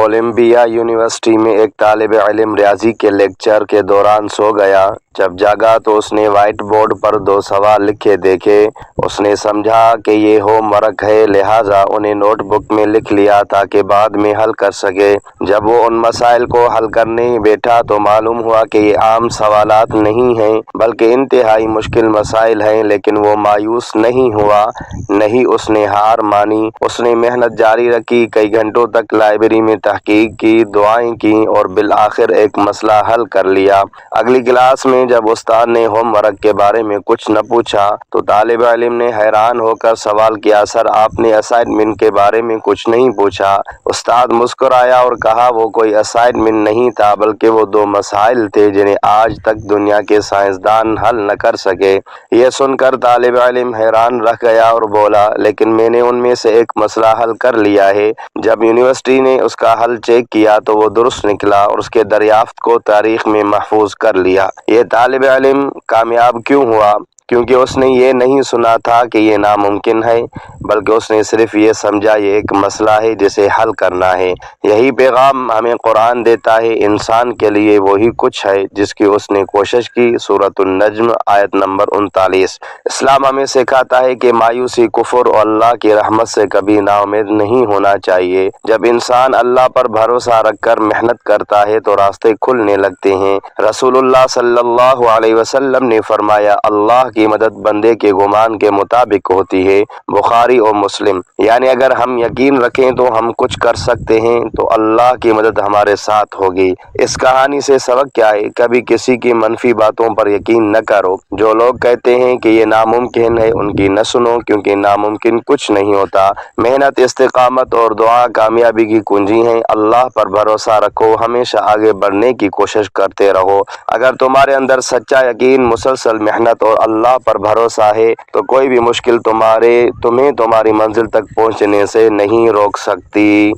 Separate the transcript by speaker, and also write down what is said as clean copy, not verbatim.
Speaker 1: Colombia university میں ایک طالب علم ریاضی کے لیکچر کے دوران سو گیا۔ جب جاگا تو اس نے وائٹ بورڈ پر 2 سوال لکھے دیکھے۔ اس نے سمجھا کہ یہ ہوم ورک ہے، لہٰذا انہیں نوٹ بک میں لکھ لیا تاکہ بعد میں حل کر سکے۔ جب وہ ان مسائل کو حل کرنے بیٹھا تو معلوم ہوا کہ یہ عام سوالات نہیں ہیں بلکہ انتہائی مشکل مسائل ہیں، لیکن وہ مایوس نہیں ہوا، نہیں اس نے ہار مانی۔ اس نے محنت جاری رکھی، کئی گھنٹوں تک لائبریری میں تحقیق کی، دعائیں کیں اور بالآخر ایک مسئلہ حل کر لیا۔ اگلی کلاس میں جب استاد نے ہوم ورک کے بارے میں کچھ نہ پوچھا تو طالب علم نے حیران ہو کر سوال کیا، سر آپ نے اسائنمنٹ کے بارے میں کچھ نہیں پوچھا؟ استاد مسکرایا اور کہا، وہ کوئی اسائنمنٹ نہیں تھا بلکہ وہ 2 مسائل تھے جنہیں آج تک دنیا کے سائنسدان حل نہ کر سکے۔ یہ سن کر طالب علم حیران رہ گیا اور بولا، لیکن میں نے ان میں سے ایک مسئلہ حل کر لیا ہے۔ جب یونیورسٹی نے اس کا حل چیک کیا تو وہ درست نکلا اور اس کے دریافت کو تاریخ میں محفوظ کر لیا۔ یہ طالب علم کامیاب کیوں ہوا؟ کیونکہ اس نے یہ نہیں سنا تھا کہ یہ ناممکن ہے، بلکہ اس نے صرف یہ سمجھا یہ ایک مسئلہ ہے جسے حل کرنا ہے۔ یہی پیغام ہمیں قرآن دیتا ہے، انسان کے لیے وہی کچھ ہے جس کی اس نے کوشش کی۔ سورۃ النجم آیت نمبر 39۔ اسلام ہمیں سکھاتا ہے کہ مایوسی، کفر اور اللہ کی رحمت سے کبھی نا امید نہیں ہونا چاہیے۔ جب انسان اللہ پر بھروسہ رکھ کر محنت کرتا ہے تو راستے کھلنے لگتے ہیں۔ رسول اللہ صلی اللہ علیہ وسلم نے فرمایا، اللہ کی مدد بندے کے گمان کے مطابق ہوتی ہے۔ بخاری اور مسلم۔ یعنی اگر ہم یقین رکھیں تو ہم کچھ کر سکتے ہیں تو اللہ کی مدد ہمارے ساتھ ہوگی۔ اس کہانی سے سبق کیا ہے؟ کبھی کسی کی منفی باتوں پر یقین نہ کرو۔ جو لوگ کہتے ہیں کہ یہ ناممکن ہے ان کی نہ سنو، کیونکہ ناممکن کچھ نہیں ہوتا۔ محنت، استقامت اور دعا کامیابی کی کنجی ہیں۔ اللہ پر بھروسہ رکھو، ہمیشہ آگے بڑھنے کی کوشش کرتے رہو۔ اگر تمہارے اندر سچا یقین، مسلسل محنت اور اللہ پر بھروسہ ہے تو کوئی بھی مشکل تمہیں تمہاری منزل تک پہنچنے سے نہیں روک سکتی۔